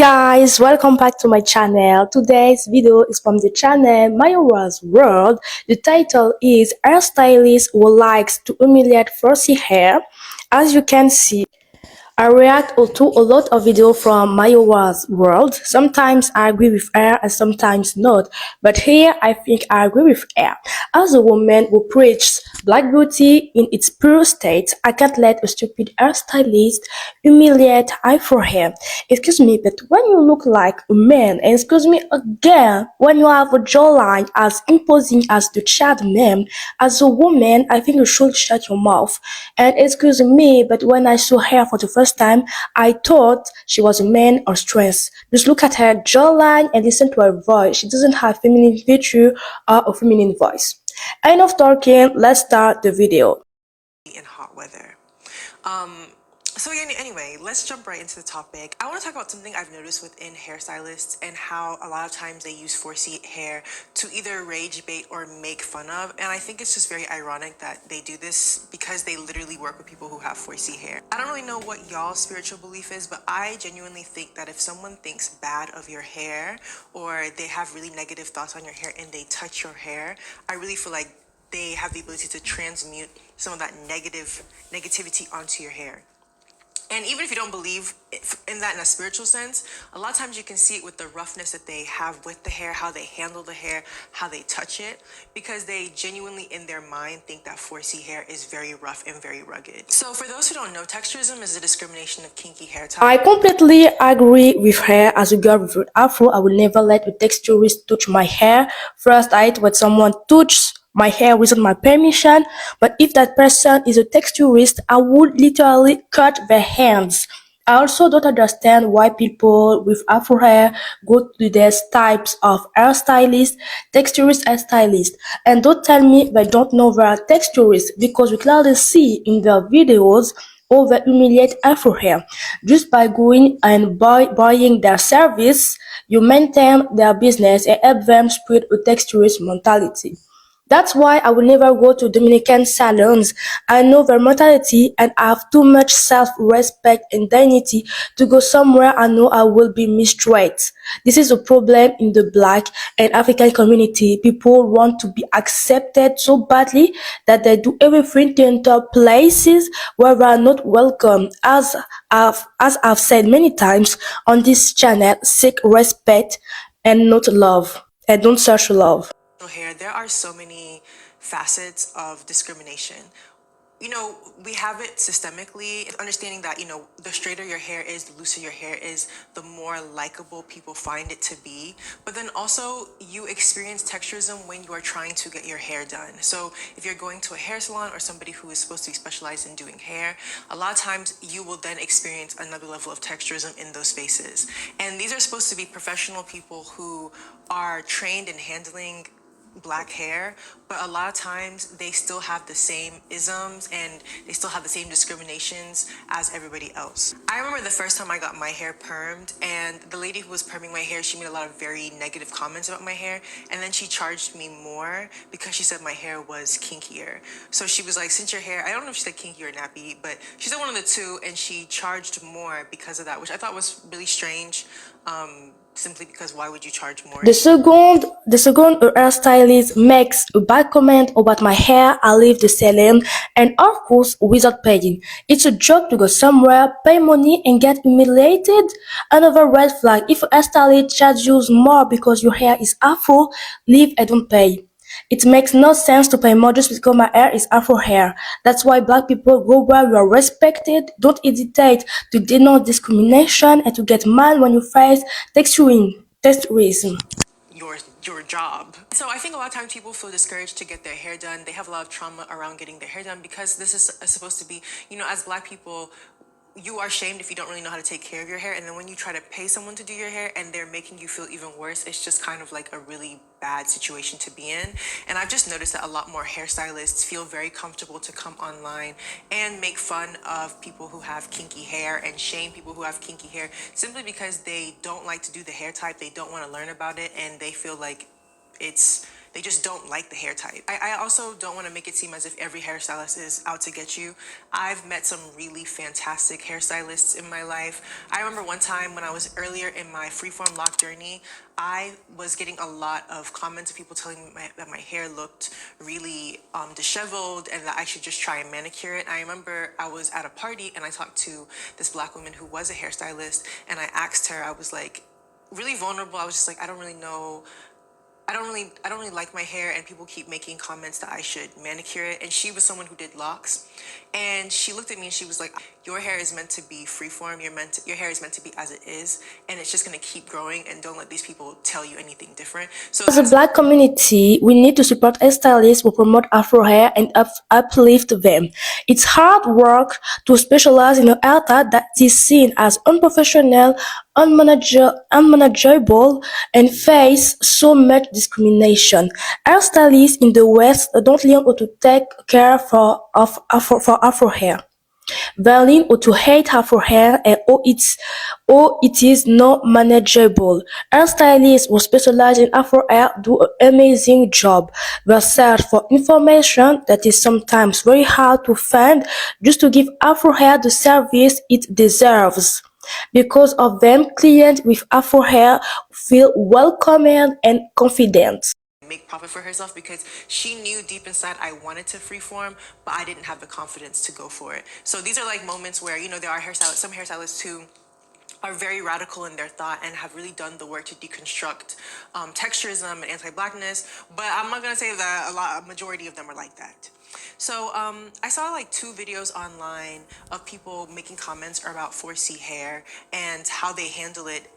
guys, welcome back to my channel. Today's video is from the channel Mayora's World. The title is Hairstylist Who Likes to Humiliate Fussy Hair. As you can see, I react to a lot of videos from Mayowa's World. Sometimes I agree with her and sometimes not. But here I think I agree with her. As a woman who preaches black beauty in its pure state, I can't let a stupid hairstylist humiliate eye for hair. Excuse me, but when you look like a man, and excuse me again, when you have a jawline as imposing as the Chad man, as a woman, I think you should shut your mouth. And excuse me, but when I saw her for the first time, I thought she was a man of strength. Just look at her jawline and listen to her voice. She doesn't have feminine virtue or a feminine voice. Enough talking, let's start the video. In hot weather. Anyway, let's jump right into the topic. I want to talk about something I've noticed within hairstylists and how a lot of times they use 4C hair to either rage bait or make fun of. And I think it's just very ironic that they do this because they literally work with people who have 4C hair. I don't really know what y'all's spiritual belief is, but I genuinely think that if someone thinks bad of your hair or they have really negative thoughts on your hair and they touch your hair, I really feel like they have the ability to transmute some of that negativity onto your hair. And even if you don't believe in that in a spiritual sense, a lot of times you can see it with the roughness that they have with the hair, how they handle the hair, how they touch it, because they genuinely in their mind think that 4C hair is very rough and very rugged. So for those who don't know, texturism is a discrimination of kinky hair type. I completely agree with her. As a girl with an afro, I will never let a texturist touch my hair. First, I hate when someone touches my hair without my permission, but if that person is a texturist, I would literally cut their hands. I also don't understand why people with afro hair go to these types of hairstylists, texturist hairstylists, and don't tell me they don't know they are texturists because we clearly see in their videos or they humiliate afro hair. Just by going and buying their service, you maintain their business and help them spread a texturist mentality. That's why I will never go to Dominican salons. I know their mentality and I have too much self-respect and dignity to go somewhere I know I will be mistreated. This is a problem in the black and African community. People want to be accepted so badly that they do everything to enter places where they are not welcome. As I've said many times on this channel, seek respect and not love. And don't search love. Hair, there are so many facets of discrimination. We have it systemically, understanding that, the straighter your hair is, the looser your hair is, the more likable people find it to be. But then also, you experience texturism when you are trying to get your hair done. So if you're going to a hair salon or somebody who is supposed to be specialized in doing hair, a lot of times you will then experience another level of texturism in those spaces. And these are supposed to be professional people who are trained in handling black hair, but a lot of times they still have the same isms and they still have the same discriminations as everybody else. I remember the first time I got my hair permed, and the lady who was perming my hair, she made a lot of very negative comments about my hair, and then she charged me more because she said my hair was kinkier. So she was like, since your hair, I don't know if she said kinky or nappy, but she said one of the two, and she charged more because of that, which I thought was really strange. Simply because why would you charge more? The second hairstylist makes a bad comment about my hair, I leave the salon, and of course without paying. It's a joke to go somewhere, pay money, and get humiliated. Another red flag: if a hairstylist charges you more because your hair is afro, leave and don't pay. It makes no sense to pay more just because my hair is afro hair. That's why black people go where you are respected. Don't hesitate to denounce discrimination and to get mad when you face texturism. Your job. So I think a lot of times people feel discouraged to get their hair done. They have a lot of trauma around getting their hair done because this is supposed to be, as black people, you are shamed if you don't really know how to take care of your hair, and then when you try to pay someone to do your hair and they're making you feel even worse, it's just kind of like a really bad situation to be in. And I've just noticed that a lot more hairstylists feel very comfortable to come online and make fun of people who have kinky hair and shame people who have kinky hair simply because they don't like to do the hair type, they don't want to learn about it, and they feel like it's they just don't like the hair type. I also don't want to make it seem as if every hairstylist is out to get you. I've met some really fantastic hairstylists in my life. I remember one time when I was earlier in my freeform lock journey, I was getting a lot of comments of people telling me that my hair looked really disheveled and that I should just try and manicure it. I remember I was at a party and I talked to this black woman who was a hairstylist, and I asked her, I was like really vulnerable. I was just like, I don't really know. I don't really like my hair, and people keep making comments that I should manicure it. And she was someone who did locks, and she looked at me and she was like, your hair is meant to be freeform. Your hair is meant to be as it is, and it's just gonna keep growing. And don't let these people tell you anything different. So As a black community, we need to support hairstylists who promote Afro hair and uplift them. It's hard work to specialize in a hair type that is seen as unprofessional, unmanageable, and face so much discrimination. Hairstylists in the West don't learn how to take care for Afro hair. Berlin or to hate her for hair and it is not manageable. Hairstylists who specialize in Afro hair do an amazing job. They search for information that is sometimes very hard to find just to give Afro hair the service it deserves. Because of them, clients with Afro hair feel welcomed and confident. make profit for herself, because she knew deep inside I wanted to freeform, but I didn't have the confidence to go for it. So these are like moments where, there are some hairstylists who are very radical in their thought and have really done the work to deconstruct texturism and anti-blackness. But I'm not gonna say that a majority of them are like that. So I saw like 2 videos online of people making comments about 4C hair and how they handle it,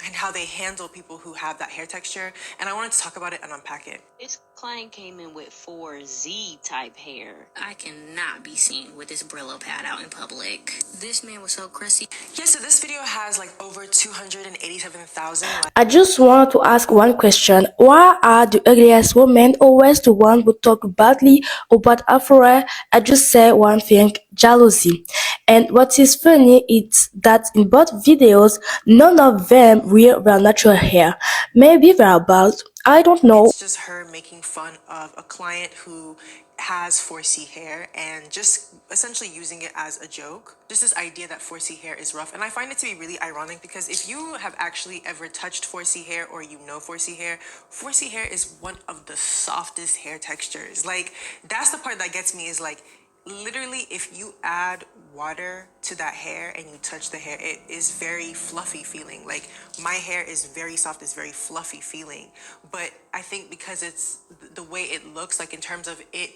and how they handle people who have that hair texture. And I wanted to talk about it and unpack it. This client came in with 4Z type hair. I cannot be seen with this Brillo pad out in public. This man was so crusty. Yeah, so this video has like over 287,000 likes. I just want to ask one question. Why are the ugliest women always the ones who talk badly about Afro hair? I just say one thing, jealousy. And what is funny is that in both videos, none of them wear their natural hair. Maybe they're bald. I don't know. It's just her making fun of a client who has 4C hair and just essentially using it as a joke. Just this idea that 4C hair is rough. And I find it to be really ironic, because if you have actually ever touched 4C hair, or 4C hair, 4C hair is one of the softest hair textures. Like, that's the part that gets me, is like, literally, if you add water to that hair and you touch the hair, it is very fluffy feeling. Like, my hair is very soft, it's very fluffy feeling. But I think because it's the way it looks, like in terms of it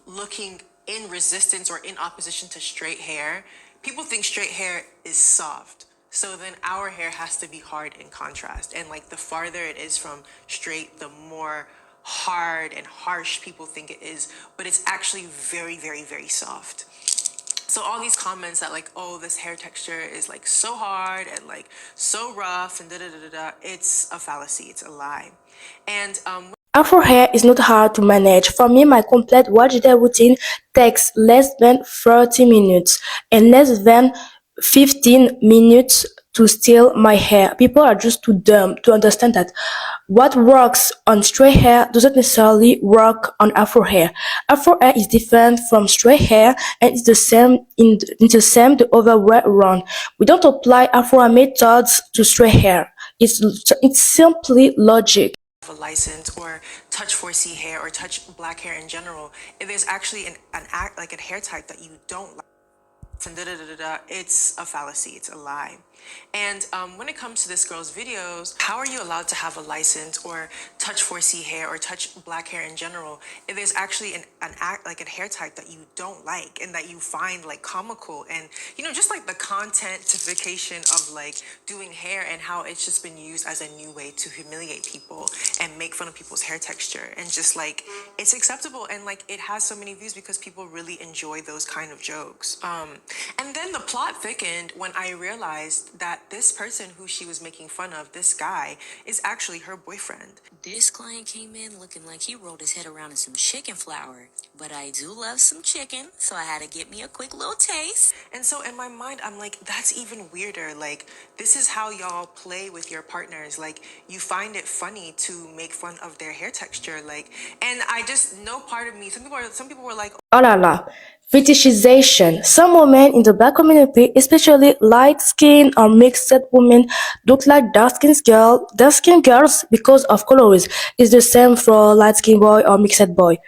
looking in resistance or in opposition to straight hair, people think straight hair is soft. So then our hair has to be hard in contrast. And like, the farther it is from straight, the more hard and harsh people think it is, but it's actually very, very, very soft. So all these comments that like, oh, this hair texture is like so hard and like so rough and da da da da da, it's a fallacy, it's a lie. And Afro hair is not hard to manage. For me, my complete watch day routine takes less than 30 minutes and less than 15 minutes to steal my hair. People are just too dumb to understand that what works on straight hair doesn't necessarily work on Afro hair. Afro hair is different from straight hair, and it's the same the other way around. We don't apply Afro methods to straight hair. It's simply logic. a license or touch 4C hair or touch black hair in general, if there's actually an act like a hair type that you don't like, and it's a fallacy, it's a lie. And when it comes to this girl's videos, how are you allowed to have a license or touch 4C hair or touch black hair in general if there's actually an act like a hair type that you don't like and that you find like comical, and just like the contentification of like doing hair and how it's just been used as a new way to humiliate people and make fun of people's hair texture, and just like it's acceptable, and like it has so many views because people really enjoy those kind of jokes. And then the plot thickened when I realized announced that this person who she was making fun of, this guy, is actually her boyfriend. This client came in looking like he rolled his head around in some chicken flour. But I do love some chicken, so I had to get me a quick little taste. And so in my mind, I'm like, that's even weirder. Like, this is how y'all play with your partners. Like, you find it funny to make fun of their hair texture. Like, and I just know part of me, some people were like, Oh la la. Fetishization. Some women in the black community, especially light-skinned or mixed women, look like dark-skinned girls because of colors. It's the same for light-skinned boy or mixed boy.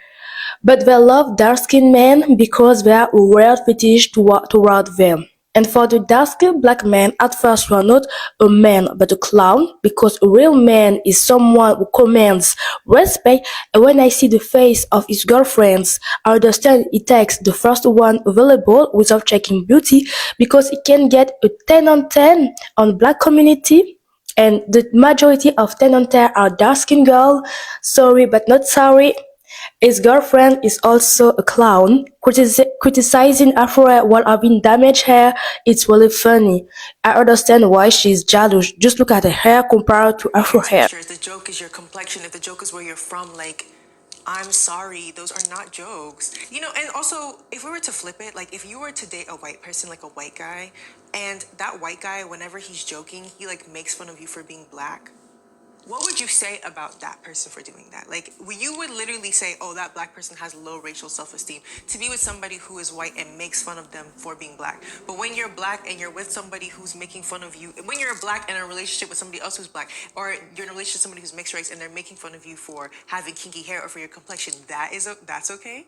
But they love dark-skinned men because they are a weird fetish toward them. And for the dark-skinned black man, at first you are not a man but a clown, because a real man is someone who commands respect. And when I see the face of his girlfriends, I understand he takes the first one available without checking beauty, because he can get a 10 on 10 on black community. And the majority of 10 on 10 are dark-skinned girls. Sorry, but not sorry. His girlfriend is also a clown, criticizing Afro while having damaged hair. It's really funny. I understand why she's jealous. Just look at her hair compared to Afro hair. texture, if the joke is your complexion, if the joke is where you're from, like, I'm sorry, those are not jokes. And also, if we were to flip it, like, if you were to date a white person, like a white guy, and that white guy, whenever he's joking, he, like, makes fun of you for being black. What would you say about that person for doing that? Like, you would literally say, oh, that black person has low racial self-esteem to be with somebody who is white and makes fun of them for being black. But when you're black and you're with somebody who's making fun of you, when you're black and in a relationship with somebody else who's black, or you're in a relationship with somebody who's mixed race and they're making fun of you for having kinky hair or for your complexion, that's okay?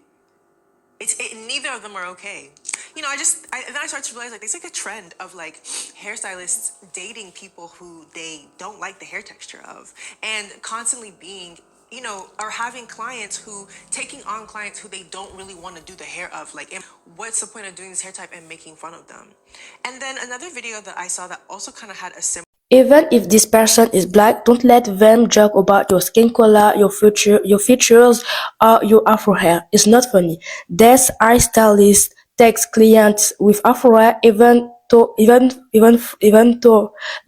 Neither of them are okay. Then I started to realize, like, there's like a trend of like hairstylists dating people who they don't like the hair texture of, and constantly being, or having clients who taking on clients who they don't really want to do the hair of. Like, and what's the point of doing this hair type and making fun of them? And then another video that I saw that also kind of had a similar. Even if this person is black, don't let them joke about your skin color, your features, or your Afro hair. It's not funny. This hairstylist takes clients with Afro hair, even though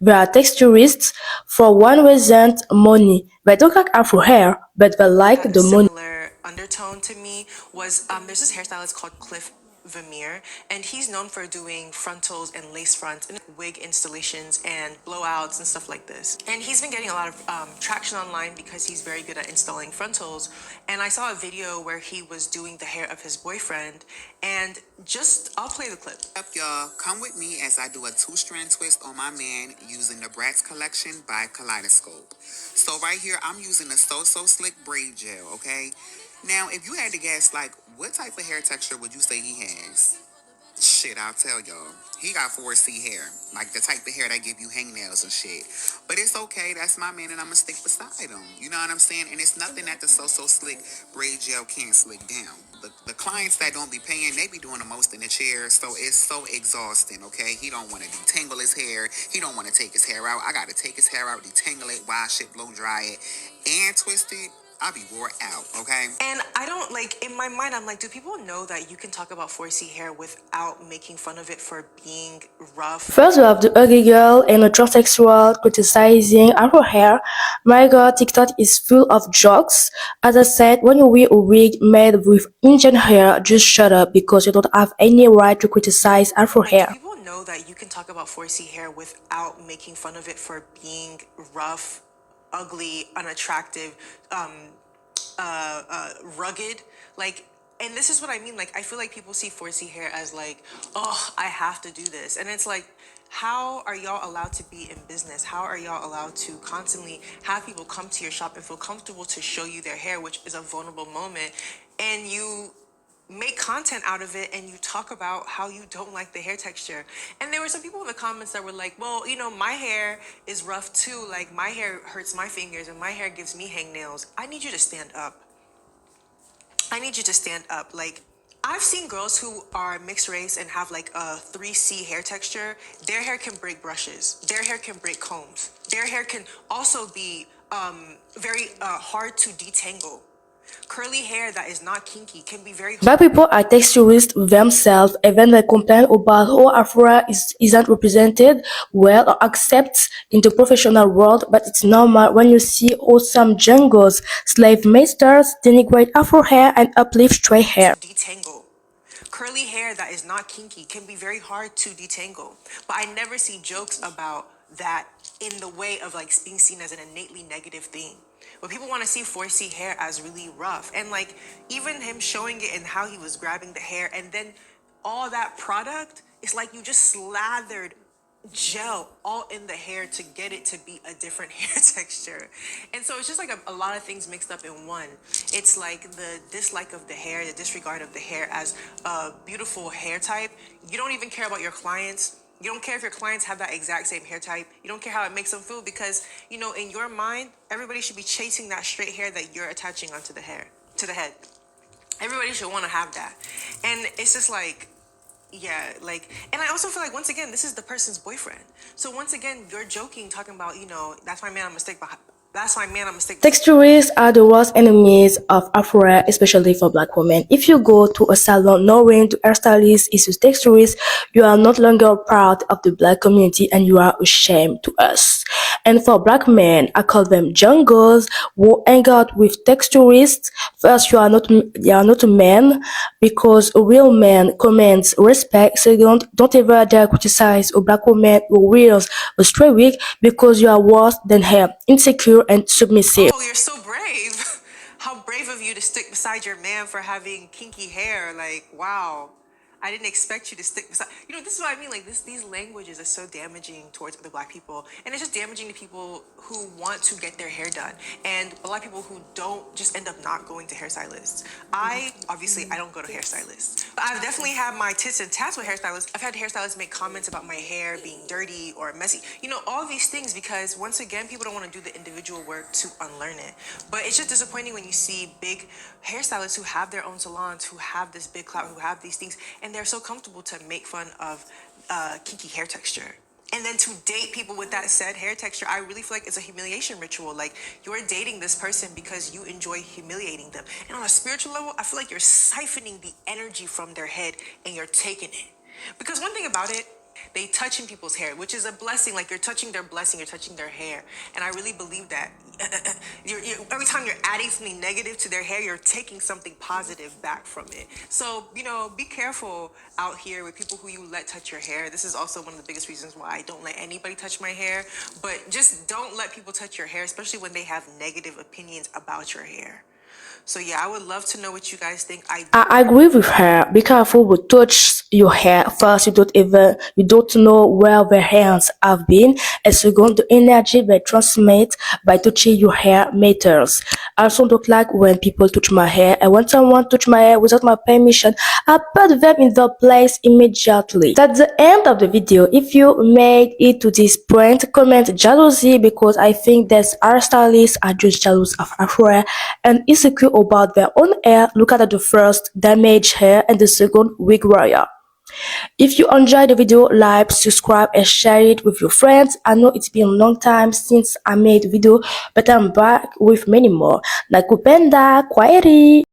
they are texturists, for one reason: money. They don't like Afro hair, but they like Had a the money. similar undertone to me was there's this hairstylist called Cliff Vermeer, and he's known for doing frontals and lace fronts and wig installations and blowouts and stuff like this. And he's been getting a lot of traction online because he's very good at installing frontals. And I saw a video where he was doing the hair of his boyfriend, and I'll play the clip. Up, y'all. Come with me as I do a two-strand twist on my man using the Bratz Collection by Kaleidoscope. So right here, I'm using the So Slick braid gel, okay? Now, if you had to guess, like, what type of hair texture would you say he has? Shit, I'll tell y'all. He got 4C hair. Like the type of hair that give you hangnails and shit. But it's okay. That's my man and I'm going to stick beside him. You know what I'm saying? And it's nothing that the So Slick braid gel can't slick down. The clients that don't be paying, they be doing the most in the chair. So it's so exhausting, okay? He don't want to detangle his hair. He don't want to take his hair out. I got to take his hair out, detangle it, wash it, blow dry it, and twist it. I'll be wore out, okay? And I don't, like, in my mind, I'm like, do people know that you can talk about 4C hair without making fun of it for being rough? First, you have the ugly girl and a transsexual criticizing Afro hair. My god, TikTok is full of jokes. As I said, when you wear a wig made with Indian hair, just shut up, because you don't have any right to criticize Afro Like, hair. do people know that you can talk about 4C hair without making fun of it for being rough, ugly, unattractive, rugged? Like, and this is what I mean. Like, I feel like people see 4C hair as like, oh, I have to do this. And it's like, how are y'all allowed to be in business? How are y'all allowed to constantly have people come to your shop and feel comfortable to show you their hair, which is a vulnerable moment, and you make content out of it and you talk about how you don't like the hair texture? And there were some people in the comments that were like, well, my hair is rough too. Like, my hair hurts my fingers and my hair gives me hangnails. I need you to stand up. I need you to stand up. Like, I've seen girls who are mixed race and have like a 3C hair texture. Their hair can break brushes. Their hair can break combs. Their hair can also be very hard to detangle. Curly hair that is not kinky can be very Black people are texturist themselves, even they complain about how Afro isn't represented well or accepted in the professional world, but it's normal when you see awesome jungles, slave masters denigrate Afro hair and uplift straight hair. detangle. Curly hair that is not kinky can be very hard to detangle, but I never see jokes about that in the way of like being seen as an innately negative thing. But people want to see 4C hair as really rough, and like even him showing it and how he was grabbing the hair, and then all that product is like you just slathered gel all in the hair to get it to be a different hair texture. And so it's just like a lot of things mixed up in one. It's like the dislike of the hair, the disregard of the hair as a beautiful hair type. You don't even care about your clients. You don't care if your clients have that exact same hair type. You don't care how it makes them feel because, you know, in your mind, everybody should be chasing that straight hair that you're attaching onto the hair, to the head. Everybody should want to have that. And it's just like, yeah, like, and I also feel like, once again, this is the person's boyfriend. So once again, you're joking, talking about, you know, that's my man, I'm mistake behind. That's my man, I'm mistake. Texturists are the worst enemies of Afro hair, especially for black women. If you go to a salon knowing the hairstylist is a texturist, you are no longer part of the black community and you are a shame to us. And for black men, I call them jungles who hang out with texturists. First, you are not a man because a real man commands respect. Second, don't ever dare criticize a black woman who wears a straight wig because you are worse than her, insecure and submissive. Oh, you're so brave. How brave of you to stick beside your man for having kinky hair. Like, wow. I didn't expect you to stick beside. You know, this is what I mean. Like, these languages are so damaging towards other black people, and it's just damaging to people who want to get their hair done, and black people who don't just end up not going to hairstylists. I don't go to hairstylists, but I've definitely had my tits and tats with hairstylists. I've had hairstylists make comments about my hair being dirty or messy. You know, all these things because once again, people don't want to do the individual work to unlearn it. But it's just disappointing when you see big hairstylists who have their own salons, who have this big clout, who have these things, and they're so comfortable to make fun of kinky hair texture. And then to date people with that said hair texture, I really feel like it's a humiliation ritual. Like, you're dating this person because you enjoy humiliating them. And on a spiritual level, I feel like you're siphoning the energy from their head and you're taking it. Because one thing about it, they touch in people's hair, which is a blessing. Like, you're touching their blessing, you're touching their hair. And I really believe that every time you're adding something negative to their hair, you're taking something positive back from it. So, you know, be careful out here with people who you let touch your hair. This is also one of the biggest reasons why I don't let anybody touch my hair. But just don't let people touch your hair, especially when they have negative opinions about your hair. So yeah, I would love to know what you guys think. I agree with her. Be careful who touch your hair. First, you don't know where the hands have been. And second, the energy they transmit by touching your hair matters. I also don't like when people touch my hair. And when someone touch my hair without my permission, I put them in their place immediately. That's the end of the video. If you made it to this point, comment jealousy because I think that hairstylists are just jealous of Afro hair and insecure about their own hair. Look at the first damaged hair and the second wig warrior. If you enjoyed the video, like, subscribe and share it with your friends. I know it's been a long time since I made a video, but I'm back with many more. Nakupenda, kwaheri.